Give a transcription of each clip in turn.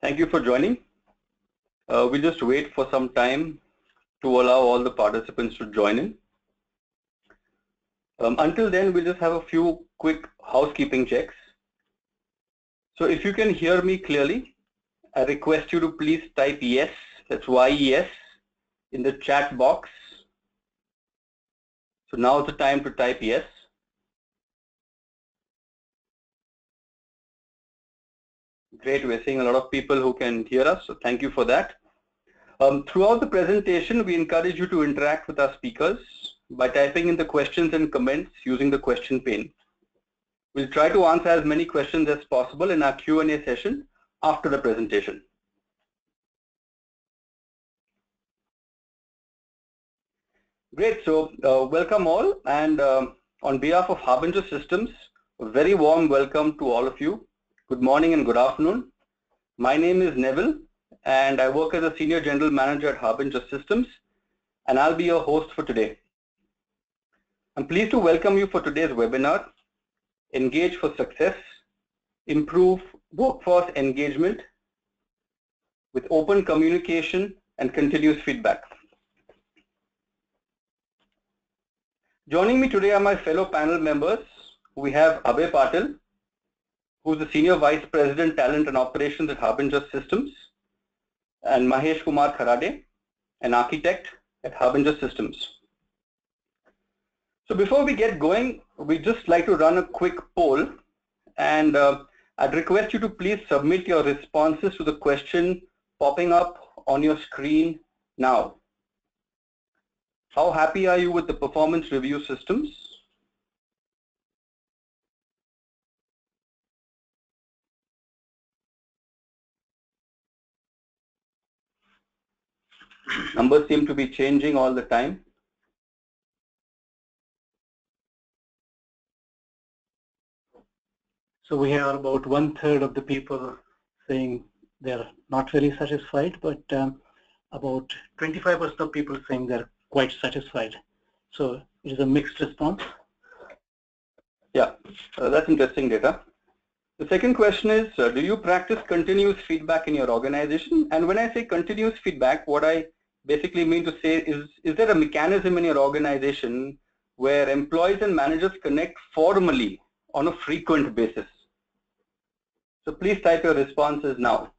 Thank you for joining. We'll just wait for some time to allow all the participants to join in. Until then, we'll just have a few quick housekeeping checks. So if you can hear me clearly, I request you to please type yes, that's YES, in the chat box. So now is the time to type yes. Great, we're seeing a lot of people who can hear us, so thank you for that. Throughout the presentation, we encourage you to interact with our speakers by typing in the questions and comments using the question pane. We'll try to answer as many questions as possible in our Q&A session after the presentation. Great, so welcome all, and on behalf of Harbinger Systems, a very warm welcome to all of you. Good morning and good afternoon. My name is Neville, and I work as a Senior General Manager at Harbinger Systems, and I'll be your host for today. I'm pleased to welcome you for today's webinar, Engage for Success, Improve Workforce Engagement with Open Communication and Continuous Feedback. Joining me today are my fellow panel members. We have Abhay Patil, who's the Senior Vice President, Talent and Operations at Harbinger Systems, and Mahesh Kumar Kharade, an architect at Harbinger Systems. So before we get going, we'd just like to run a quick poll, and I'd request you to please submit your responses to the question popping up on your screen now. How happy are you with the performance review systems? Numbers seem to be changing all the time. So we have about 1/3 of the people saying they're not very satisfied, but about 25% of people saying they're quite satisfied. So it is a mixed response. Yeah, that's interesting data. The second question is, do you practice continuous feedback in your organization? And when I say continuous feedback, what I basically mean to say is there a mechanism in your organization where employees and managers connect formally on a frequent basis? So please type your responses now.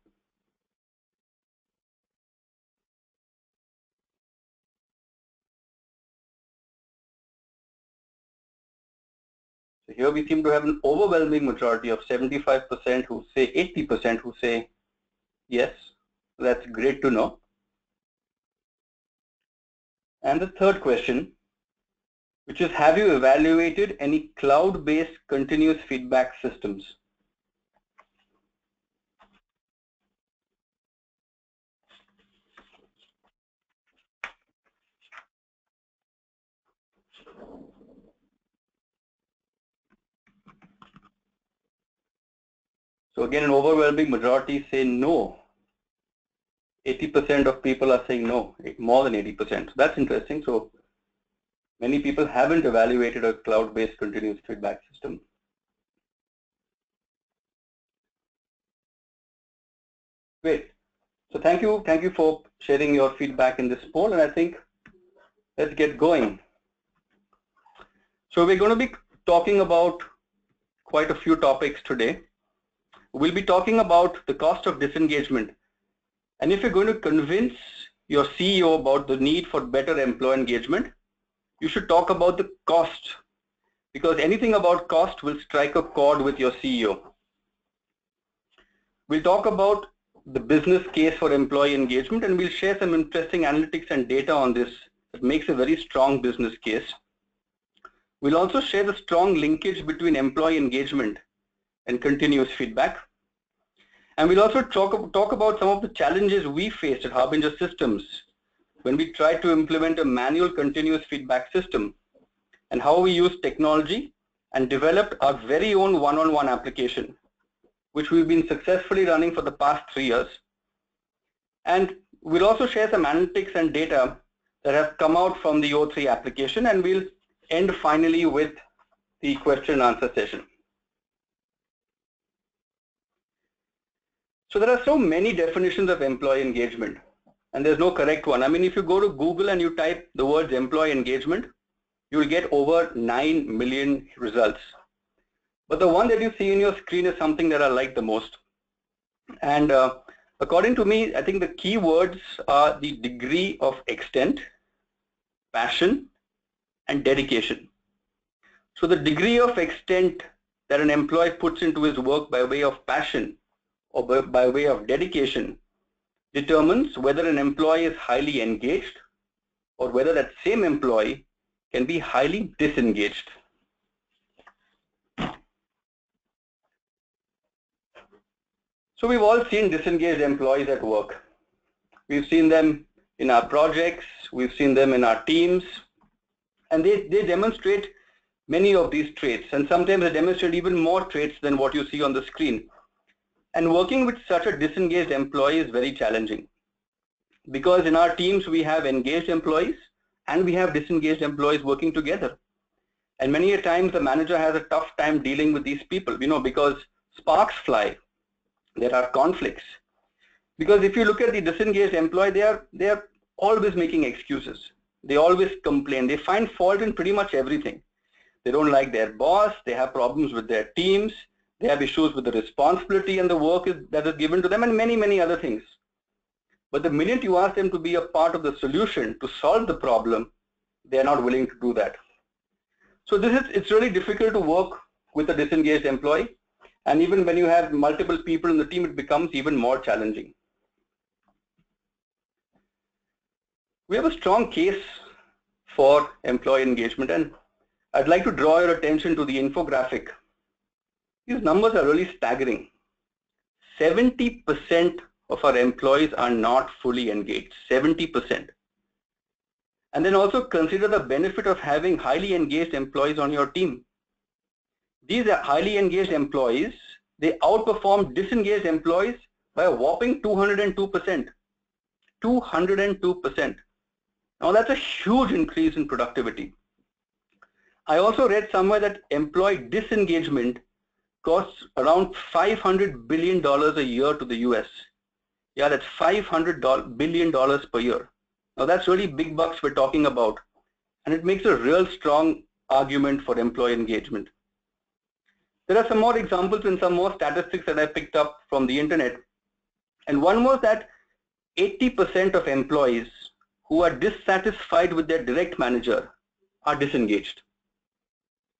So here we seem to have an overwhelming majority of 75% who say 80% who say yes. That's great to know. And the third question, which is, have you evaluated any cloud-based continuous feedback systems? So again, an overwhelming majority say no. 80% of people are saying no, more than 80%. So that's interesting. So many people haven't evaluated a cloud-based continuous feedback system. Great. So thank you for sharing your feedback in this poll, and I think let's get going. So we're going to be talking about quite a few topics today. We'll be talking about the cost of disengagement. And if you're going to convince your CEO about the need for better employee engagement, you should talk about the cost, because anything about cost will strike a chord with your CEO. We'll talk about the business case for employee engagement, and we'll share some interesting analytics and data on this that makes a very strong business case. We'll also share the strong linkage between employee engagement and continuous feedback. And we'll also talk about some of the challenges we faced at Harbinger Systems when we tried to implement a manual continuous feedback system, and how we used technology and developed our very own one-on-one application, which we've been successfully running for the past 3 years. And we'll also share some analytics and data that have come out from the O3 application, and we'll end finally with the question and answer session. So there are so many definitions of employee engagement, and there's no correct one. I mean, if you go to Google and you type the words employee engagement, you will get over 9 million results. But the one that you see in your screen is something that I like the most. And according to me, I think the key words are the degree of extent, passion, and dedication. So the degree of extent that an employee puts into his work by way of passion or by way of dedication determines whether an employee is highly engaged or whether that same employee can be highly disengaged. So we've all seen disengaged employees at work. We've seen them in our projects, we've seen them in our teams, and they demonstrate many of these traits, and sometimes they demonstrate even more traits than what you see on the screen. And working with such a disengaged employee is very challenging, because in our teams we have engaged employees and we have disengaged employees working together. And many a times the manager has a tough time dealing with these people, because sparks fly. There are conflicts. Because if you look at the disengaged employee, they are always making excuses. They always complain. They find fault in pretty much everything. They don't like their boss. They have problems with their teams. They have issues with the responsibility and the work that is given to them, and many, many other things. But the minute you ask them to be a part of the solution to solve the problem, they are not willing to do that. So it's really difficult to work with a disengaged employee. And even when you have multiple people in the team, it becomes even more challenging. We have a strong case for employee engagement, and I'd like to draw your attention to the infographic. These numbers are really staggering. 70% of our employees are not fully engaged, 70%. And then also consider the benefit of having highly engaged employees on your team. These are highly engaged employees, they outperform disengaged employees by a whopping 202%. 202%. Now that's a huge increase in productivity. I also read somewhere that employee disengagement costs around $500 billion a year to the US. Yeah, that's $500 billion per year. Now that's really big bucks we're talking about, and it makes a real strong argument for employee engagement. There are some more examples and some more statistics that I picked up from the internet. And one was that 80% of employees who are dissatisfied with their direct manager are disengaged.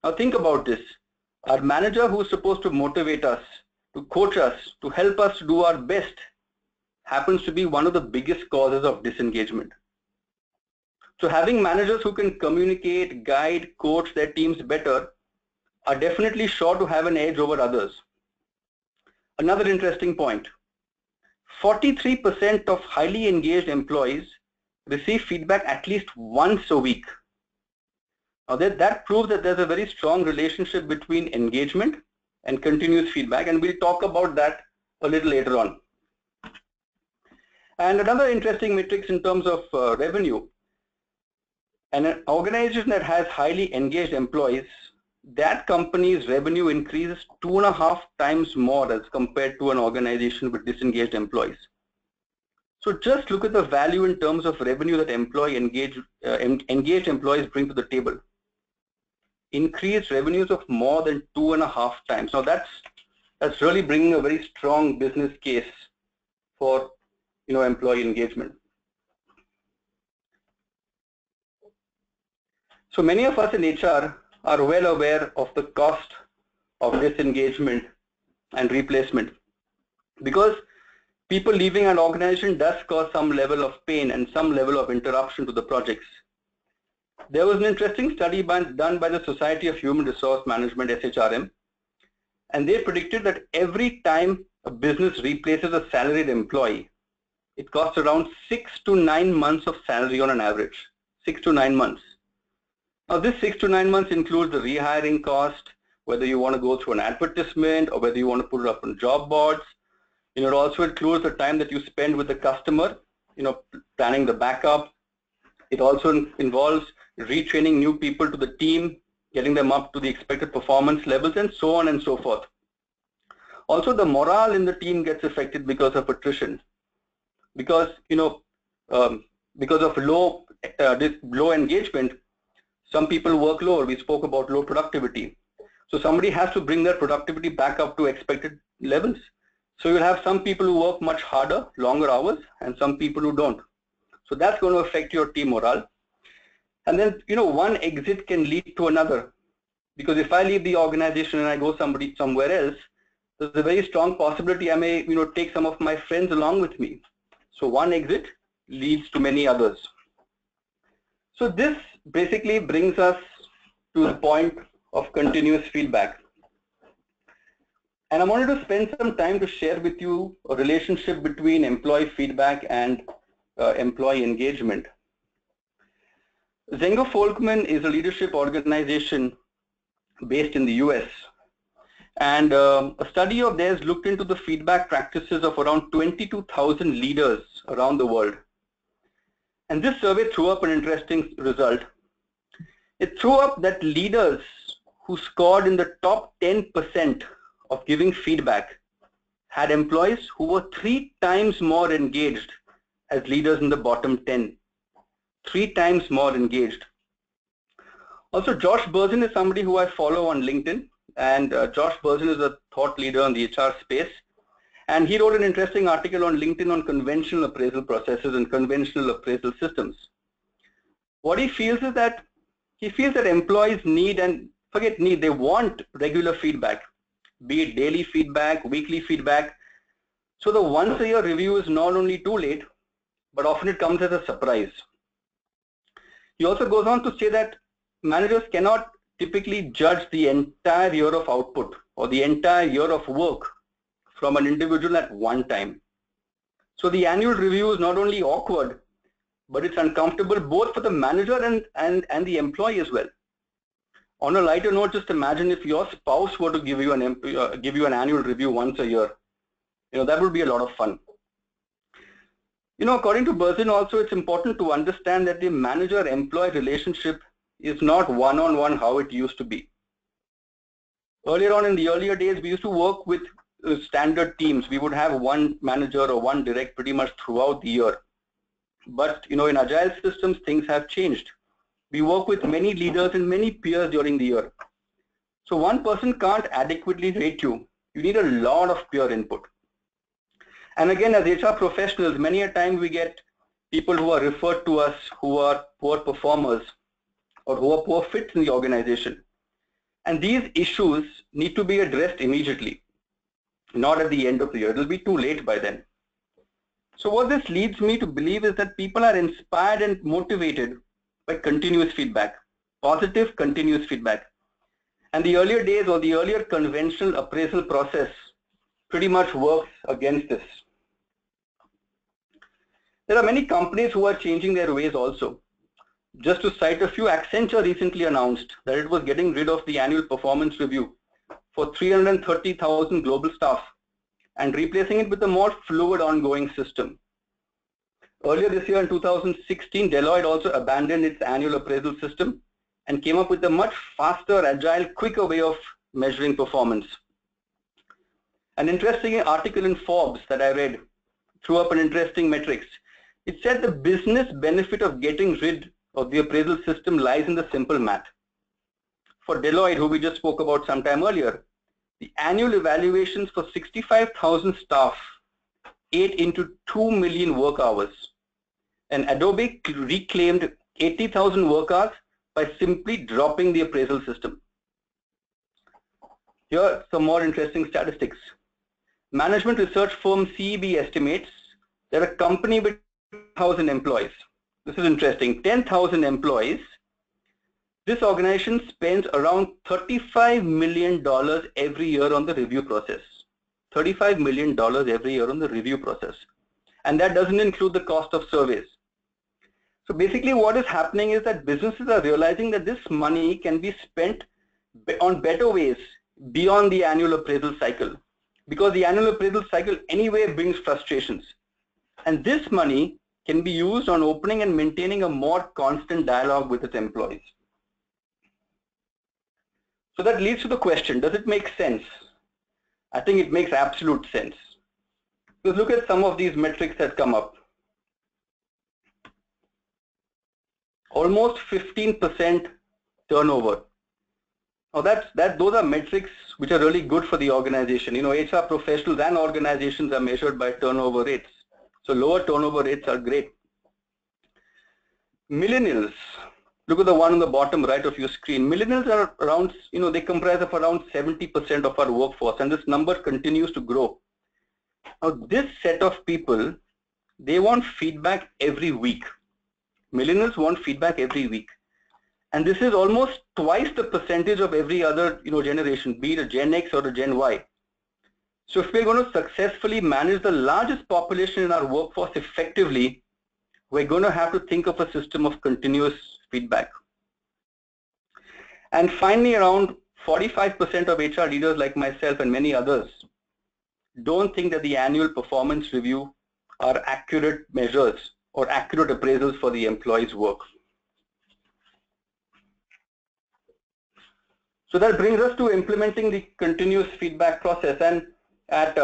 Now think about this. Our manager, who is supposed to motivate us, to coach us, to help us do our best, happens to be one of the biggest causes of disengagement. So having managers who can communicate, guide, coach their teams better are definitely sure to have an edge over others. Another interesting point, 43% of highly engaged employees receive feedback at least once a week. Now that proves that there's a very strong relationship between engagement and continuous feedback, and we'll talk about that a little later on. And another interesting metrics in terms of revenue, an organization that has highly engaged employees, that company's revenue increases 2.5 times more as compared to an organization with disengaged employees. So just look at the value in terms of revenue that engaged employees bring to the table. Increased revenues of more than 2.5 times. Now that's really bringing a very strong business case for employee engagement. So many of us in HR are well aware of the cost of disengagement and replacement, because people leaving an organization does cause some level of pain and some level of interruption to the projects. There was an interesting study done by the Society of Human Resource Management, SHRM, and they predicted that every time a business replaces a salaried employee, it costs around 6 to 9 months of salary on an average. 6 to 9 months. Now this 6 to 9 months includes the rehiring cost, whether you want to go through an advertisement or whether you want to put it up on job boards. It also includes the time that you spend with the customer, planning the backup. It also involves retraining new people to the team, getting them up to the expected performance levels, and so on and so forth. Also, the morale in the team gets affected because of attrition. Because, because of low engagement, some people work lower. We spoke about low productivity. So somebody has to bring their productivity back up to expected levels. So you'll have some people who work much harder, longer hours, and some people who don't. So that's going to affect your team morale. And then, one exit can lead to another. Because if I leave the organization and I go somewhere else, there's a very strong possibility I may, take some of my friends along with me. So one exit leads to many others. So this basically brings us to the point of continuous feedback. And I wanted to spend some time to share with you a relationship between employee feedback and employee engagement. Zenger Folkman is a leadership organization based in the US. And a study of theirs looked into the feedback practices of around 22,000 leaders around the world. And this survey threw up an interesting result. It threw up that leaders who scored in the top 10% of giving feedback had employees who were 3 times more engaged as leaders in the bottom 10. 3 times more engaged. Also, Josh Berzin is somebody who I follow on LinkedIn. And Josh Berzin is a thought leader in the HR space. And he wrote an interesting article on LinkedIn on conventional appraisal processes and conventional appraisal systems. What he feels is that employees need, and forget need, they want regular feedback, be it daily feedback, weekly feedback. So the once a year review is not only too late, but often it comes as a surprise. He also goes on to say that managers cannot typically judge the entire year of output or the entire year of work from an individual at one time. So the annual review is not only awkward, but it's uncomfortable both for the manager and the employee as well. On a lighter note, just imagine if your spouse were to give you an annual review once a year. That would be a lot of fun. According to Berzin also, it's important to understand that the manager-employee relationship is not one-on-one how it used to be. Earlier on in the earlier days, we used to work with standard teams. We would have one manager or one direct pretty much throughout the year. But in agile systems, things have changed. We work with many leaders and many peers during the year. So one person can't adequately rate you. You need a lot of peer input. And again, as HR professionals, many a time we get people who are referred to us who are poor performers or who are poor fits in the organization. And these issues need to be addressed immediately, not at the end of the year. It will be too late by then. So what this leads me to believe is that people are inspired and motivated by continuous feedback, positive continuous feedback. And the earlier days or the earlier conventional appraisal process pretty much works against this. There are many companies who are changing their ways also. Just to cite a few, Accenture recently announced that it was getting rid of the annual performance review for 330,000 global staff and replacing it with a more fluid ongoing system. Earlier this year in 2016, Deloitte also abandoned its annual appraisal system and came up with a much faster, agile, quicker way of measuring performance. An interesting article in Forbes that I read threw up an interesting metrics. It said the business benefit of getting rid of the appraisal system lies in the simple math. For Deloitte, who we just spoke about some time earlier, the annual evaluations for 65,000 staff ate into 2 million work hours. And Adobe reclaimed 80,000 work hours by simply dropping the appraisal system. Here are some more interesting statistics. Management research firm CEB estimates that a company with 10,000 employees, this is interesting, 10,000 employees, this organization spends around $35 million every year on the review process. $35 million every year on the review process. And that doesn't include the cost of surveys. So basically what is happening is that businesses are realizing that this money can be spent on better ways beyond the annual appraisal cycle. Because the annual appraisal cycle anyway brings frustrations. And this money can be used on opening and maintaining a more constant dialogue with its employees. So that leads to the question, does it make sense? I think it makes absolute sense. Because look at some of these metrics that come up. Almost 15% turnover. Now those are metrics which are really good for the organization. You know, HR professionals and organizations are measured by turnover rates. So lower turnover rates are great. Millennials, look at the one on the bottom right of your screen. Millennials are around, you know, they comprise of around 70% of our workforce, and this number continues to grow. Now this set of people, they want feedback every week. Millennials want feedback every week. And this is almost twice the percentage of every other, you know, generation, be it a Gen X or a Gen Y. So if we're going to successfully manage the largest population in our workforce effectively, we're going to have to think of a system of continuous feedback. And finally, around 45% of HR leaders like myself and many others don't think that the annual performance review are accurate measures or accurate appraisals for the employee's work. So that brings us to implementing the continuous feedback process. And at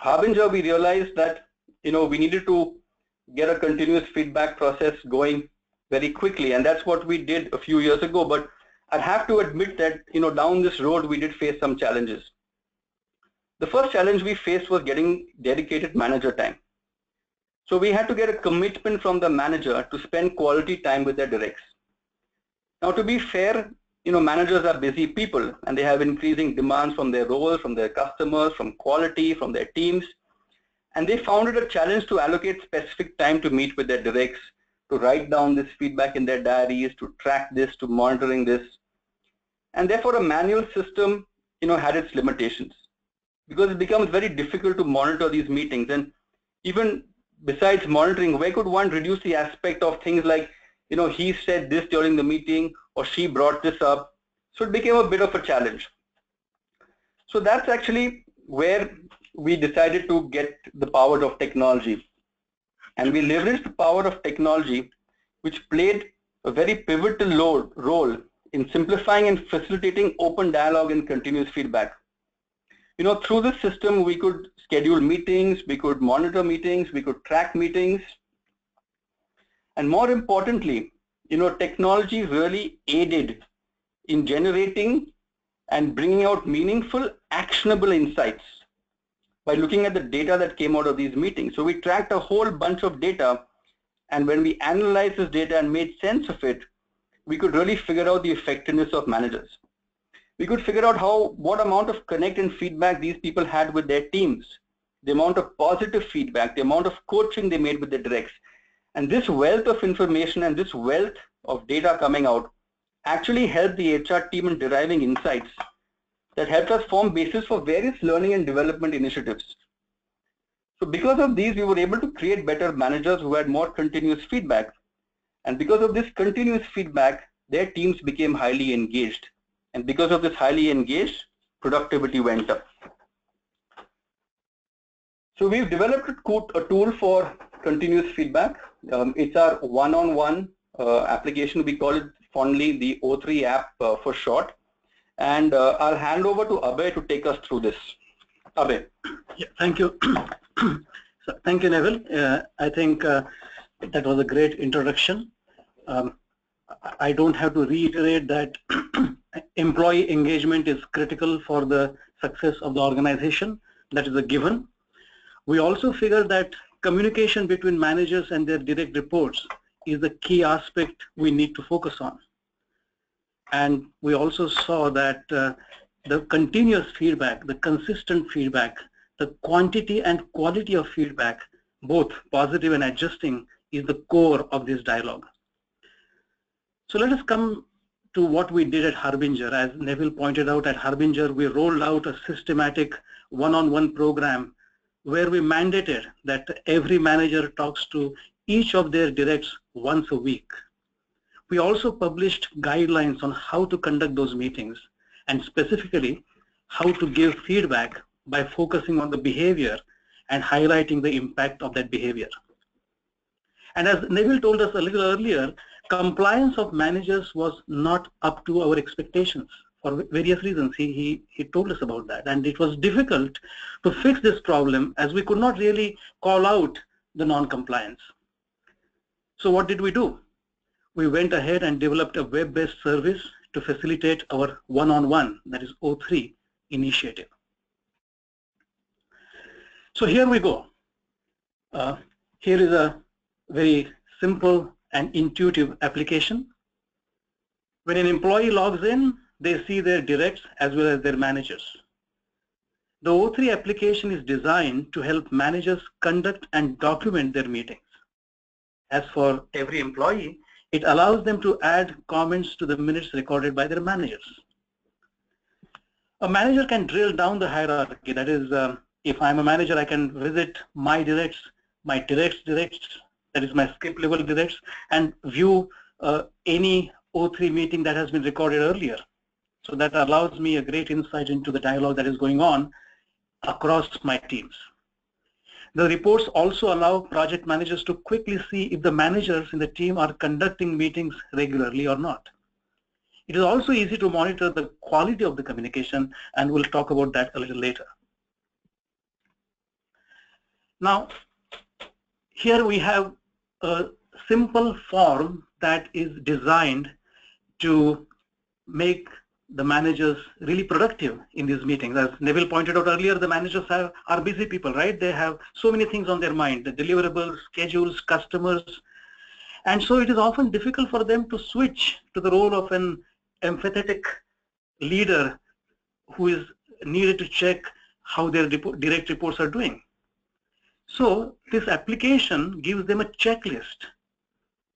Harbinger, we realized that, you know, we needed to get a continuous feedback process going very quickly, and that's what we did a few years ago. But I have to admit that, you know, down this road we did face some challenges. The first challenge we faced was getting dedicated manager time. So we had to get a commitment from the manager to spend quality time with their directs. Now, to be fair, you know, managers are busy people and they have increasing demands from their roles, from their customers, from quality, from their teams. And they found it a challenge to allocate specific time to meet with their directs, to write down this feedback in their diaries, to track this, to monitoring this. And therefore a manual system, you know, had its limitations, because it becomes very difficult to monitor these meetings. And even besides monitoring, where could one reduce the aspect of things like, you know, he said this during the meeting or she brought this up. So it became a bit of a challenge. So that's actually where we decided to get the power of technology. And we leveraged the power of technology, which played a very pivotal role in simplifying and facilitating open dialogue and continuous feedback. You know, through this system, we could schedule meetings, we could monitor meetings, we could track meetings. And more importantly, you know, technology really aided in generating and bringing out meaningful, actionable insights by looking at the data that came out of these meetings. So we tracked a whole bunch of data, and when we analyzed this data and made sense of it, we could really figure out the effectiveness of managers. We could figure out what amount of connect and feedback these people had with their teams, the amount of positive feedback, the amount of coaching they made with their directs. And this wealth of information and this wealth of data coming out actually helped the HR team in deriving insights that helped us form basis for various learning and development initiatives. So because of these, we were able to create better managers who had more continuous feedback. And because of this continuous feedback, their teams became highly engaged. And because of this highly engaged, productivity went up. So we've developed a tool for continuous feedback. It's our one-on-one application. We call it fondly the O3 app for short. And I'll hand over to Abhay to take us through this. Abhay. Yeah, thank you. So, thank you, Neville. I think that was a great introduction. I don't have to reiterate that employee engagement is critical for the success of the organization. That is a given. We also figure that communication between managers and their direct reports is the key aspect we need to focus on. And we also saw that the continuous feedback, the consistent feedback, the quantity and quality of feedback, both positive and adjusting, is the core of this dialogue. So let us come to what we did at Harbinger. As Neville pointed out, at Harbinger, we rolled out a systematic one-on-one program where we mandated that every manager talks to each of their directs once a week. We also published guidelines on how to conduct those meetings, and specifically how to give feedback by focusing on the behavior and highlighting the impact of that behavior. And as Neville told us a little earlier, compliance of managers was not up to our expectations. for various reasons. He told us about that, and it was difficult to fix this problem as we could not really call out the non-compliance. So what did we do? We went ahead and developed a web-based service to facilitate our one-on-one, that is O3 initiative. So here we go. Here is a very simple and intuitive application. When an employee logs in, they see their directs as well as their managers. The O3 application is designed to help managers conduct and document their meetings. As for every employee, it allows them to add comments to the minutes recorded by their managers. A manager can drill down the hierarchy. That is, if I'm a manager, I can visit my directs, that is my skip level directs, and view any O3 meeting that has been recorded earlier. So that allows me a great insight into the dialogue that is going on across my teams. The reports also allow project managers to quickly see if the managers in the team are conducting meetings regularly or not. It is also easy to monitor the quality of the communication, and we'll talk about that a little later. Now, here we have a simple form that is designed to make the managers really productive in these meetings. As Neville pointed out earlier, the managers are busy people, right? They have so many things on their mind, the deliverables, schedules, customers. And so it is often difficult for them to switch to the role of an empathetic leader who is needed to check how their direct reports are doing. So this application gives them a checklist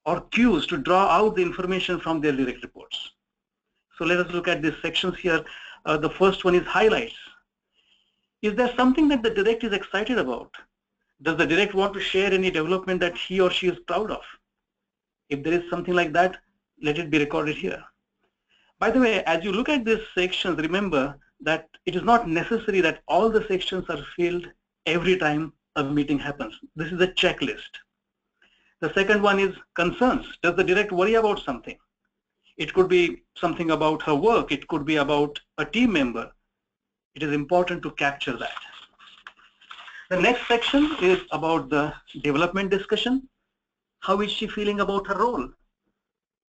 or cues to draw out the information from their direct reports. So let us look at these sections here. The first one is highlights. Is there something that the direct is excited about? Does the direct want to share any development that he or she is proud of? If there is something like that, let it be recorded here. By the way, as you look at these sections, remember that it is not necessary that all the sections are filled every time a meeting happens. This is a checklist. The second one is concerns. Does the direct worry about something? It could be something about her work. It could be about a team member. It is important to capture that. The next section is about the development discussion. How is she feeling about her role?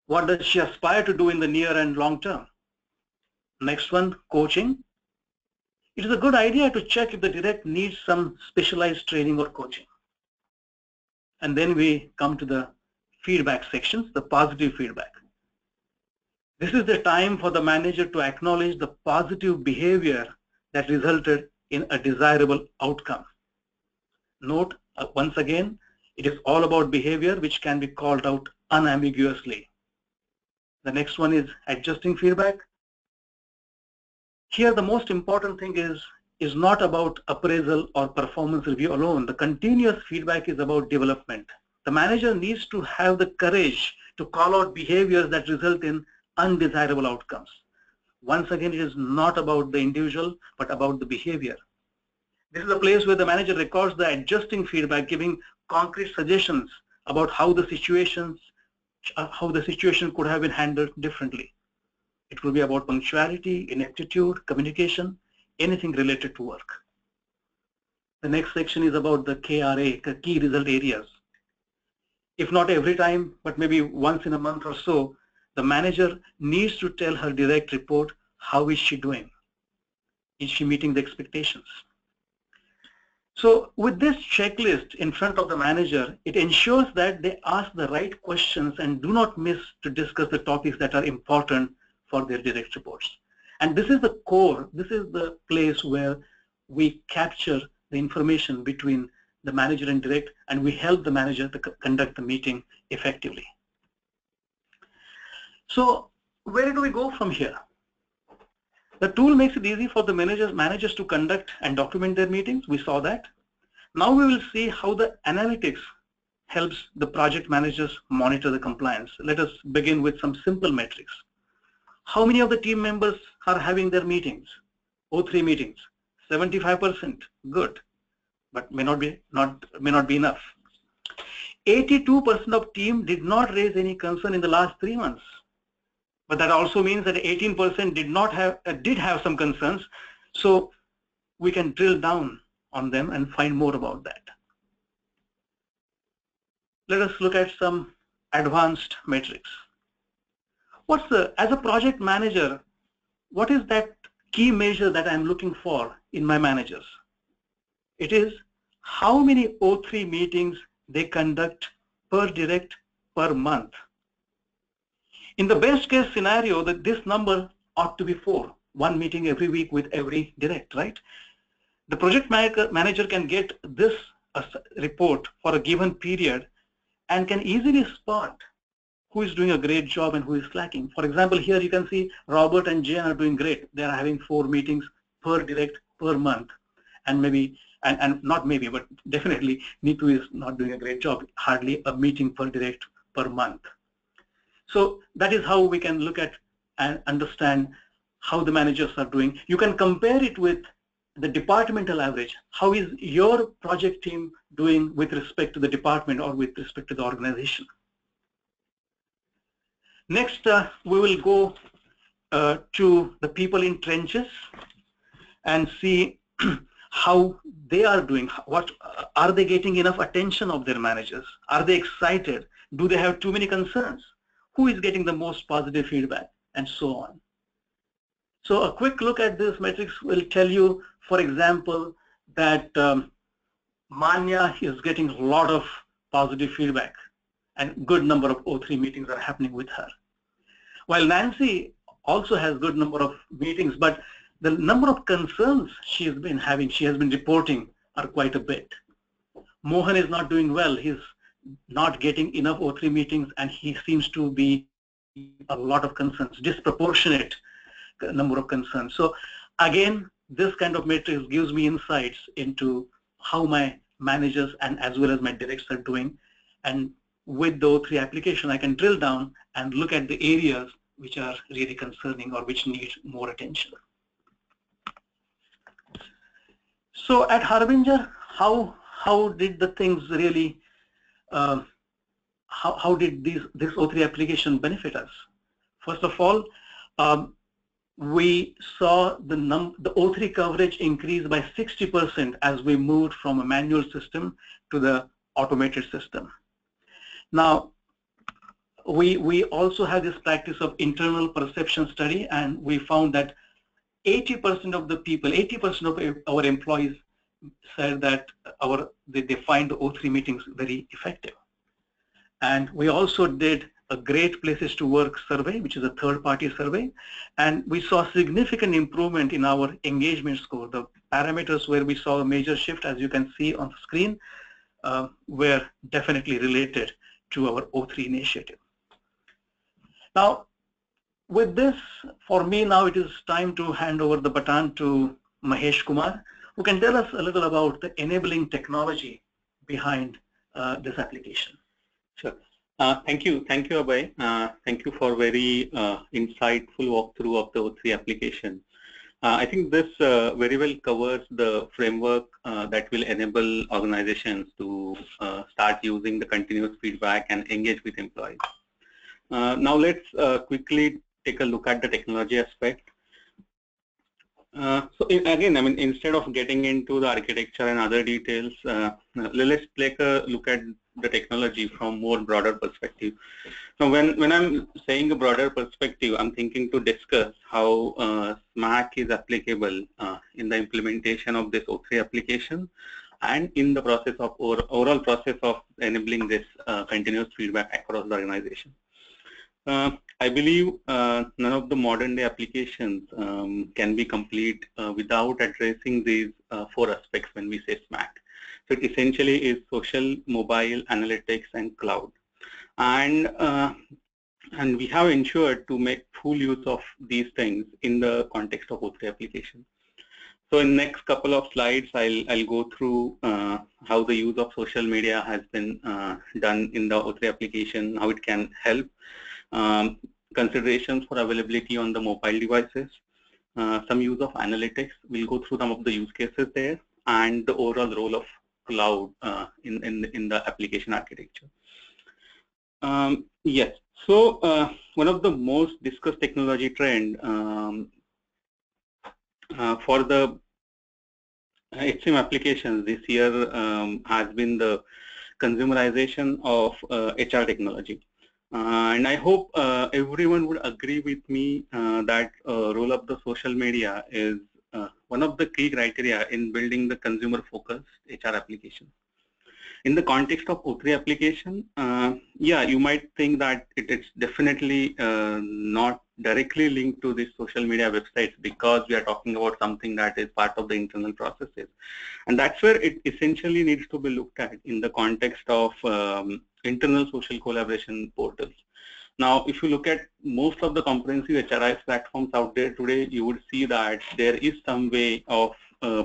What does she aspire to do in the near and long term? Next one, coaching. It is a good idea to check if the direct needs some specialized training or coaching. And then we come to the feedback sections, the positive feedback. This is the time for the manager to acknowledge the positive behavior that resulted in a desirable outcome. Note, once again, it is all about behavior which can be called out unambiguously. The next one is adjusting feedback. Here the most important thing is not about appraisal or performance review alone. The continuous feedback is about development. The manager needs to have the courage to call out behaviors that result in undesirable outcomes. Once again, it is not about the individual, but about the behavior. This is a place where the manager records the adjusting feedback, giving concrete suggestions about how the situation could have been handled differently. It will be about punctuality, ineptitude, communication, anything related to work. The next section is about the KRA, the key result areas. If not every time, but maybe once in a month or so, the manager needs to tell her direct report, how is she doing? Is she meeting the expectations? So with this checklist in front of the manager, it ensures that they ask the right questions and do not miss to discuss the topics that are important for their direct reports. And this is the core, this is the place where we capture the information between the manager and direct, and we help the manager to conduct the meeting effectively. So where do we go from here? The tool makes it easy for the managers to conduct and document their meetings. We saw that. Now we will see how the analytics helps the project managers monitor the compliance. Let us begin with some simple metrics. How many of the team members are having their meetings? O3 meetings, 75%, good, but may not be enough. 82% of team did not raise any concern in the last 3 months. but that also means that 18% did have some concerns. So we can drill down on them and find more about that. Let us look at some advanced metrics. As a project manager, what is that key measure that I'm looking for in my managers? It is how many O3 meetings they conduct per direct per month. In the best case scenario, that this number ought to be 4, 1 meeting every week with every direct, right? The project manager can get this report for a given period and can easily spot who is doing a great job and who is slacking. For example, here you can see Robert and Jane are doing great. They are having 4 meetings per direct per month. And maybe, and not maybe, but definitely Neetu is not doing a great job, hardly a meeting per direct per month. So that is how we can look at and understand how the managers are doing. You can compare it with the departmental average. How is your project team doing with respect to the department or with respect to the organization? Next, we will go to the people in trenches and see how they are doing. What are they getting enough attention of their managers? Are they excited? Do they have too many concerns? Who is getting the most positive feedback? And so on. So a quick look at this metrics will tell you, for example, that Manya is getting a lot of positive feedback and good number of O3 meetings are happening with her. While Nancy also has good number of meetings, but the number of concerns she has been reporting are quite a bit. Mohan is not doing well. He's not getting enough O3 meetings and he seems to be a lot of concerns, disproportionate number of concerns. So again, this kind of matrix gives me insights into how my managers and as well as my directs are doing. And with the O3 application, I can drill down and look at the areas which are really concerning or which need more attention. So at Harbinger, how did the things really, how did this O3 application benefit us? First of all, we saw the O3 coverage increase by 60% as we moved from a manual system to the automated system. Now, we also have this practice of internal perception study, and we found that 80% of the people, 80% of our employees said that they find the O3 meetings very effective. And we also did a Great Places to Work survey, which is a third-party survey, and we saw significant improvement in our engagement score. The parameters where we saw a major shift, as you can see on the screen, were definitely related to our O3 initiative. Now, with this, for me now it is time to hand over the baton to Mahesh Kumar, who can tell us a little about the enabling technology behind this application. Sure. Thank you, Abhay. Thank you for very insightful walkthrough of the O3 application. I think this very well covers the framework that will enable organizations to start using the continuous feedback and engage with employees. Now let's quickly take a look at the technology aspect. So again, I mean, instead of getting into the architecture and other details, let's take a look at the technology from more broader perspective. So when I'm saying a broader perspective, I'm thinking to discuss how SMAC is applicable in the implementation of this O3 application and in the process of overall process of enabling this continuous feedback across the organization. I believe none of the modern day applications can be complete without addressing these 4 aspects when we say SMAC. So it essentially is social, mobile, analytics, and cloud. And we have ensured to make full use of these things in the context of O3 application. So in next couple of slides, I'll go through how the use of social media has been done in the O3 application, how it can help, considerations for availability on the mobile devices, some use of analytics. We'll go through some of the use cases there, and the overall role of cloud in the application architecture. Yes, So one of the most discussed technology trend for the HCM applications this year has been the consumerization of HR technology. And I hope everyone would agree with me that role of the social media is one of the key criteria in building the consumer-focused HR application. In the context of O3 application, yeah, you might think that it's definitely not directly linked to the social media websites because we are talking about something that is part of the internal processes. And that's where it essentially needs to be looked at in the context of internal social collaboration portals. Now, if you look at most of the comprehensive HRIS platforms out there today, you would see that there is some way of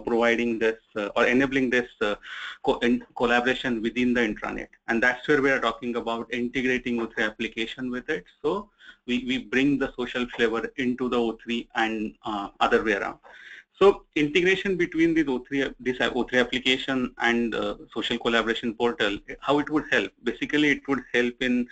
providing this or enabling this collaboration within the intranet. And that's where we are talking about integrating O3 application with it. So we bring the social flavor into the O3 and other way around. So integration between this O3 application and social collaboration portal, how it would help? Basically, it would help in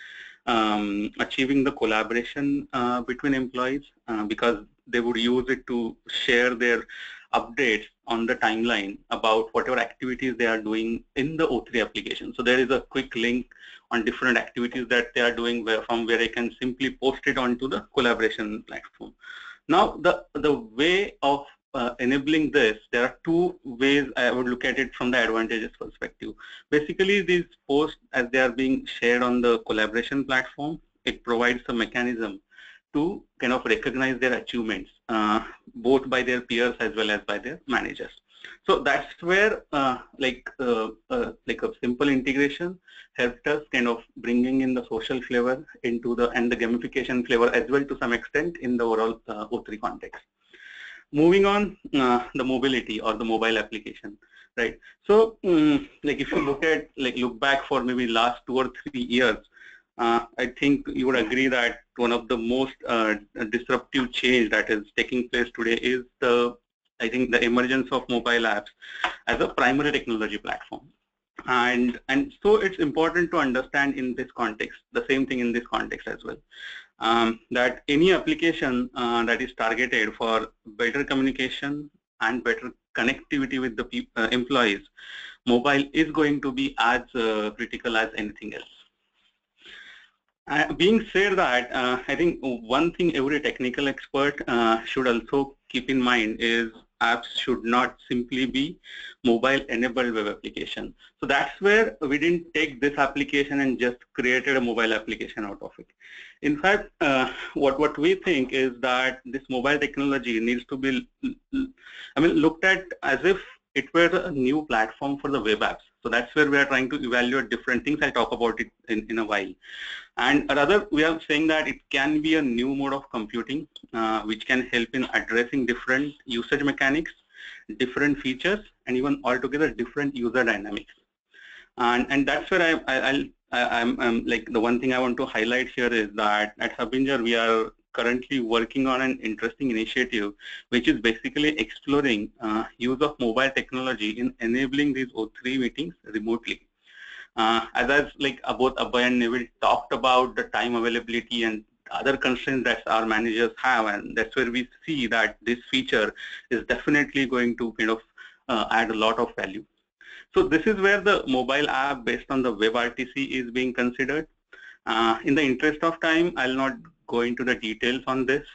achieving the collaboration between employees because they would use it to share their updates on the timeline about whatever activities they are doing in the O3 application. So there is a quick link on different activities that they are doing from where I can simply post it onto the collaboration platform. Now, the way of enabling this, there are two ways I would look at it from the advantages perspective. Basically, these posts, as they are being shared on the collaboration platform, it provides a mechanism to kind of recognize their achievements, both by their peers as well as by their managers. So that's where like a simple integration helped us kind of bringing in the social flavor into and the gamification flavor as well to some extent in the overall O3 context. Moving on, the mobility or the mobile application, right? So like if you look back for maybe last 2 or 3 years, I think you would agree that one of the most disruptive change that is taking place today is I think the emergence of mobile apps as a primary technology platform. And so it's important to understand in this context, the same thing in this context as well, that any application that is targeted for better communication and better connectivity with the employees, mobile is going to be as critical as anything else. Being said that, I think one thing every technical expert should also keep in mind is apps should not simply be mobile-enabled web application. So that's where we didn't take this application and just created a mobile application out of it. In fact, what we think is that this mobile technology needs to be, looked at as if it were a new platform for the web apps. So that's where we are trying to evaluate different things. I'll talk about it in a while. And rather, we are saying that it can be a new mode of computing, which can help in addressing different usage mechanics, different features, and even altogether different user dynamics. And that's where I'm like the one thing I want to highlight here is that at Harbinger we are currently working on an interesting initiative, which is basically exploring use of mobile technology in enabling these O3 meetings remotely. As like both Abhay and Neville talked about the time availability and other constraints that our managers have, and that's where we see that this feature is definitely going to kind of add a lot of value. So this is where the mobile app based on the WebRTC is being considered. In the interest of time, I'll not go into the details on this,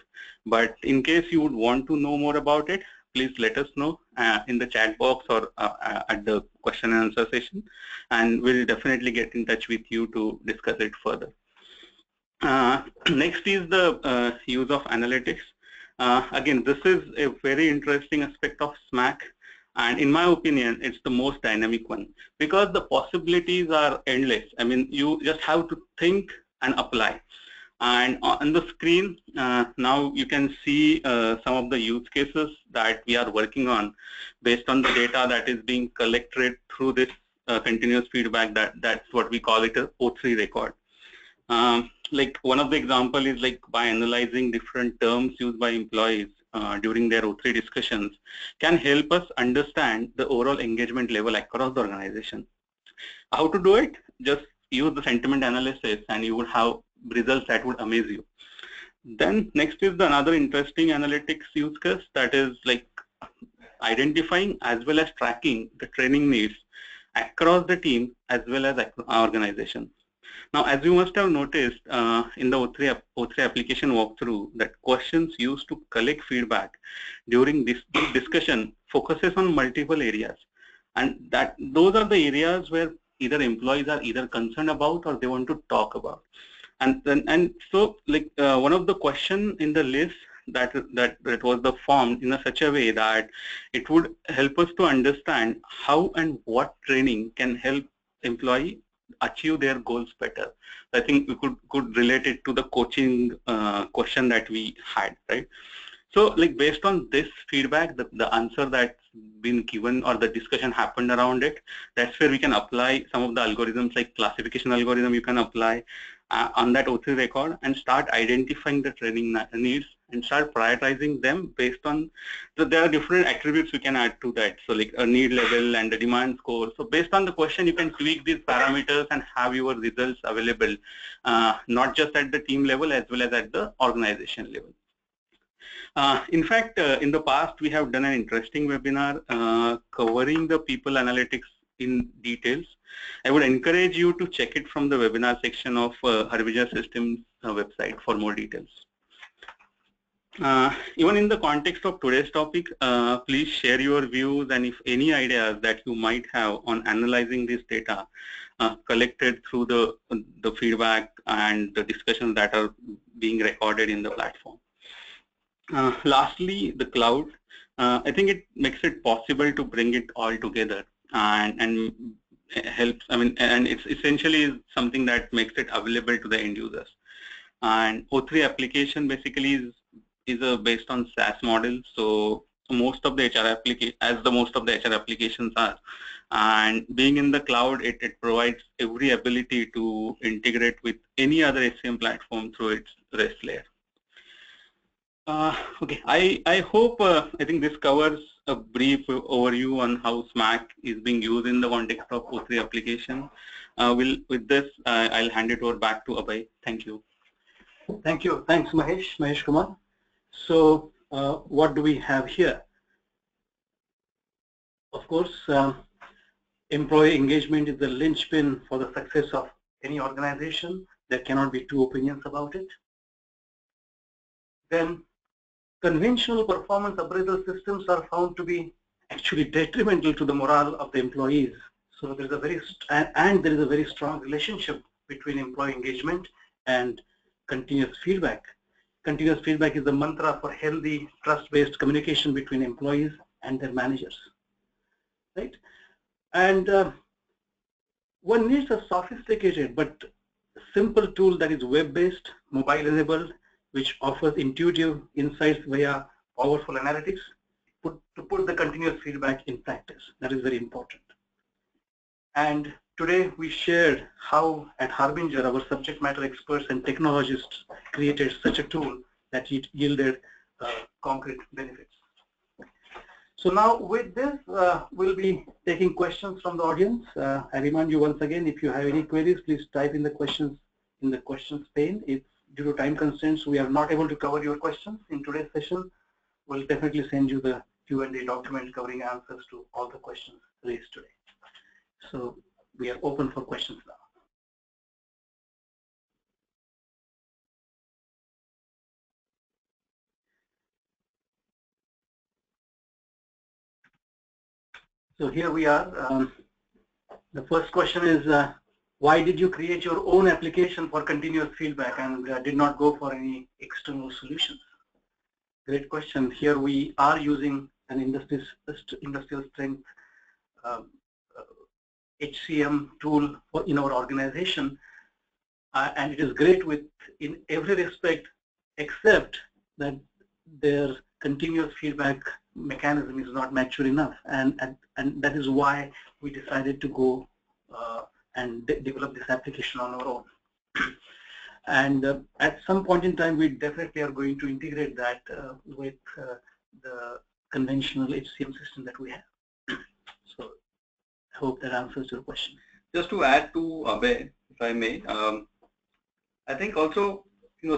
but in case you would want to know more about it, please let us know in the chat box or at the question and answer session, and we'll definitely get in touch with you to discuss it further. Next is the use of analytics. Again, this is a very interesting aspect of SMAC, and in my opinion, it's the most dynamic one because the possibilities are endless. I mean, you just have to think and apply. And on the screen, now you can see some of the use cases that we are working on based on the data that is being collected through this continuous feedback. That's what we call it a O3 record. Like one of the example is like by analyzing different terms used by employees during their O3 discussions can help us understand the overall engagement level across the organization. How to do it? Just use the sentiment analysis and you would have results that would amaze you. Then next is the another interesting analytics use case, that is like identifying as well as tracking the training needs across the team as well as organization. Now, as you must have noticed in the O3 application walkthrough, that questions used to collect feedback during this discussion focuses on multiple areas, and that those are the areas where either employees are either concerned about or they want to talk about. And so like one of the question in the list that was the form in such a way that it would help us to understand how and what training can help employee achieve their goals better. I think we could relate it to the coaching question that we had, right? So like based on this feedback, the answer that's been given or the discussion happened around it, that's where we can apply some of the algorithms like classification algorithm you can apply on that O3 record and start identifying the training needs and start prioritizing them based on, so there are different attributes we can add to that. So like a need level and the demand score. So based on the question, you can tweak these parameters and have your results available, not just at the team level as well as at the organization level. In fact, in the past, we have done an interesting webinar covering the people analytics in details. I would encourage you to check it from the webinar section of Harbinger Systems website for more details. Even in the context of today's topic, please share your views and if any ideas that you might have on analyzing this data collected through the feedback and the discussions that are being recorded in the platform. Lastly, the cloud. I think it makes it possible to bring it all together and helps. I mean, and it's essentially something that makes it available to the end users. And O3 application basically is based on SaaS model. So most of the HR application, as most of the HR applications are, and being in the cloud, it provides every ability to integrate with any other HCM platform through its REST layer. Okay, I hope I think this covers a brief overview on how SMAC is being used in the context of O3 application. With this, I'll hand it over back to Abhay. Thank you. Thank you. Thanks, Mahesh Kumar. So what do we have here? Of course, employee engagement is the linchpin for the success of any organization. There cannot be two opinions about it. Then conventional performance appraisal systems are found to be actually detrimental to the morale of the employees. So there is a very strong relationship between employee engagement and continuous feedback. Continuous feedback is the mantra for healthy, trust-based communication between employees and their managers, right? And one needs a sophisticated but simple tool that is web-based, mobile-enabled, which offers intuitive insights via powerful analytics to put the continuous feedback in practice. That is very important. And today we shared how at Harbinger our subject matter experts and technologists created such a tool that it yielded concrete benefits. So now with this, we'll be taking questions from the audience. I remind you once again, if you have any queries, please type in the questions pane. If due to time constraints, we are not able to cover your questions in today's session, we'll definitely send you the Q&A document covering answers to all the questions raised today. So we are open for questions now. So here we are. The first question is, why did you create your own application for continuous feedback and did not go for any external solutions? Great question. Here we are using an industrial strength HCM tool in our organization, and it is great in every respect except that their continuous feedback mechanism is not mature enough, and that is why we decided to go and develop this application on our own. And at some point in time, we definitely are going to integrate that with the conventional HCM system that we have. So I hope that answers your question. Just to add to Abhay, if I may. I think also,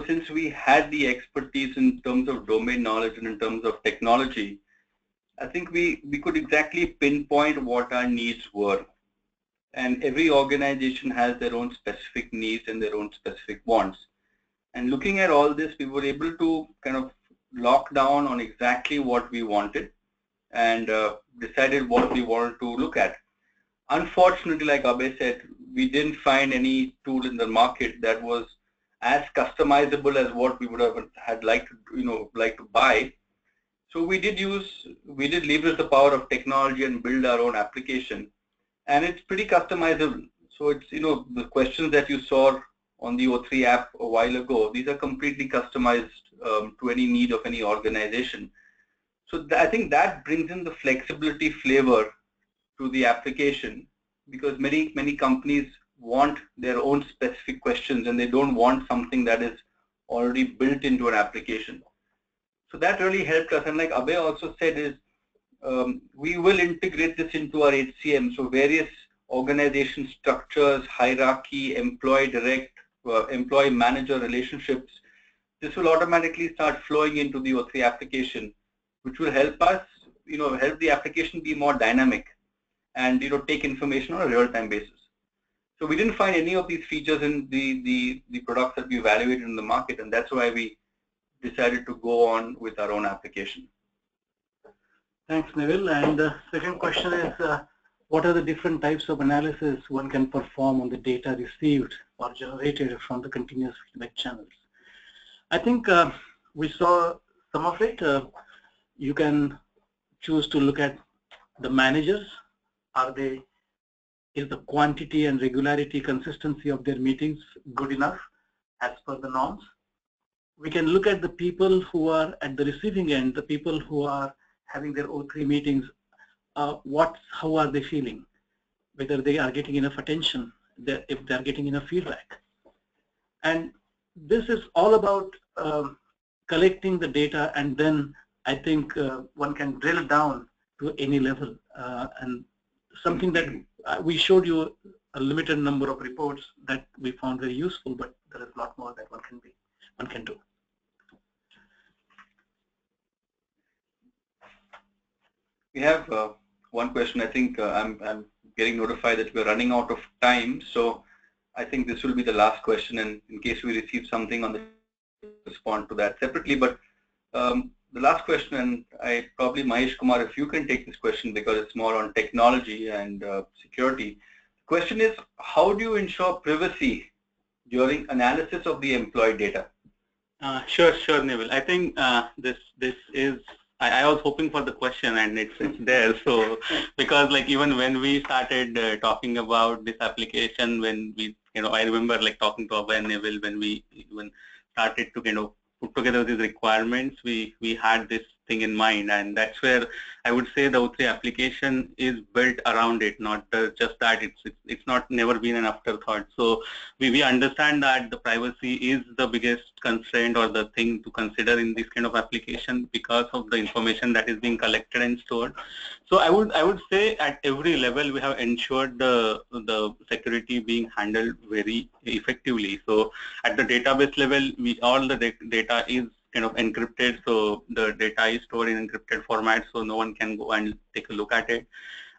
since we had the expertise in terms of domain knowledge and in terms of technology, I think we could exactly pinpoint what our needs were. And every organization has their own specific needs and their own specific wants. And looking at all this, we were able to kind of lock down on exactly what we wanted and decided what we wanted to look at. Unfortunately, like Abhay said, we didn't find any tool in the market that was as customizable as what we would have had liked to buy. So we did leverage the power of technology and build our own application, and it's pretty customizable. So it's the questions that you saw on the O3 app a while ago, these are completely customized to any need of any organization. So I think that brings in the flexibility flavor to the application, because many companies want their own specific questions and they don't want something that is already built into an application. So that really helped us. And like Abhay also said, is we will integrate this into our HCM. So various organization structures, hierarchy, employee direct, employee manager relationships, this will automatically start flowing into the O3 application, which will help us, help the application be more dynamic and take information on a real-time basis. So we didn't find any of these features in the products that we evaluated in the market, and that's why we decided to go on with our own application. Thanks, Neville. And the second question is, what are the different types of analysis one can perform on the data received or generated from the continuous feedback channels? I think we saw some of it. You can choose to look at the managers. Is the quantity and regularity, consistency of their meetings good enough as per the norms? We can look at the people who are at the receiving end, the people who are having their O3 meetings. How are they feeling? Whether they are getting enough attention, if they are getting enough feedback. And this is all about collecting the data, and then I think one can drill down to any level. And something that we showed you a limited number of reports that we found very useful, but there is a lot more that one can do. We have one question. I think I'm getting notified that we're running out of time, so I think this will be the last question, and in case we receive something on the respond to that separately. But the last question, and I probably Mahesh Kumar, if you can take this question because it's more on technology and security. The question is, how do you ensure privacy during analysis of the employee data? Sure, Neville. I think this is. I was hoping for the question, and it's there. So because like even when we started talking about this application, when we I remember like talking to Abhay and Neville when we even started to put together these requirements, we had this thing in mind, and that's where I would say the O3 application is built around it, not just that it's not never been an afterthought. So we understand that the privacy is the biggest constraint or the thing to consider in this kind of application because of the information that is being collected and stored. So I would say at every level we have ensured the security being handled very effectively. So at the database level, all the data is encrypted, so the data is stored in encrypted format, so no one can go and take a look at it.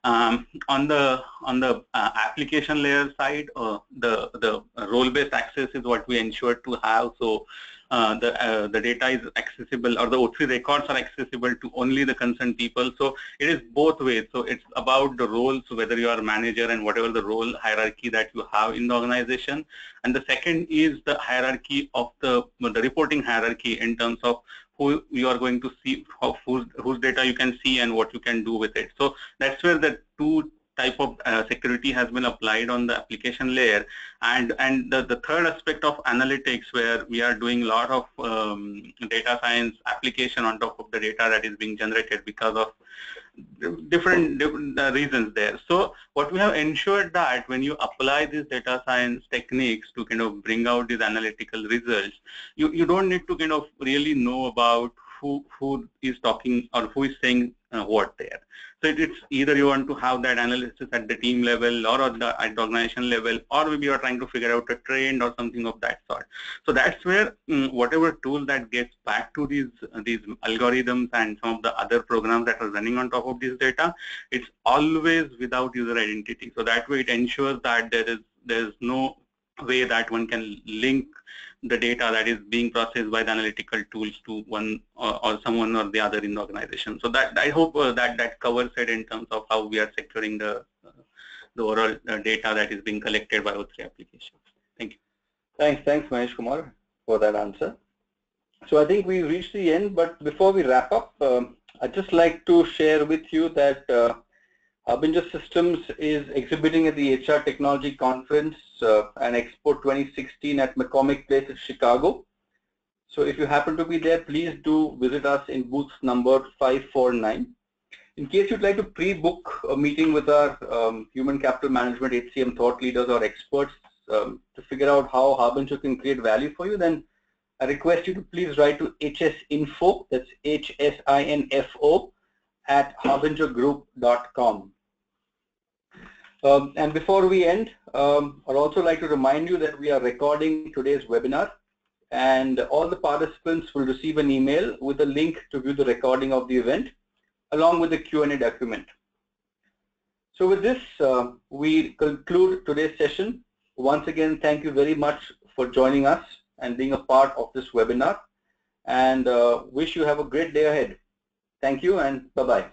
On the application layer side, the role-based access is what we ensure to have. So the data is accessible, or the O3 records are accessible to only the concerned people. So it is both ways. So it's about the roles, whether you are a manager and whatever the role hierarchy that you have in the organization. And the second is the hierarchy of the reporting hierarchy in terms of who you are going to see, whose data you can see and what you can do with it. So that's where the two type of security has been applied on the application layer. And the third aspect of analytics, where we are doing a lot of data science application on top of the data that is being generated because of different reasons there. So what we have ensured that when you apply these data science techniques to bring out these analytical results, you don't need to really know about who is talking or who is saying what there. So it's either you want to have that analysis at the team level or at the organization level, or maybe you're trying to figure out a trend or something of that sort. So that's where whatever tool that gets back to these algorithms and some of the other programs that are running on top of this data, it's always without user identity. So that way it ensures that there is no way that one can link the data that is being processed by the analytical tools to one or someone or the other in the organization. So that I hope that covers it in terms of how we are securing the overall data that is being collected by O3 applications. Thank you. Thanks, Mahesh Kumar, for that answer. So I think we reached the end, but before we wrap up, I'd just like to share with you that Harbinger Systems is exhibiting at the HR Technology Conference and Expo 2016 at McCormick Place in Chicago. So if you happen to be there, please do visit us in booth number 549. In case you'd like to pre-book a meeting with our human capital management HCM thought leaders or experts to figure out how Harbinger can create value for you, then I request you to please write to hsinfo, that's HSINFO, at harbingergroup.com. And before we end, I'd also like to remind you that we are recording today's webinar, and all the participants will receive an email with a link to view the recording of the event, along with the Q&A document. So with this, we conclude today's session. Once again, thank you very much for joining us and being a part of this webinar, and wish you have a great day ahead. Thank you and bye-bye.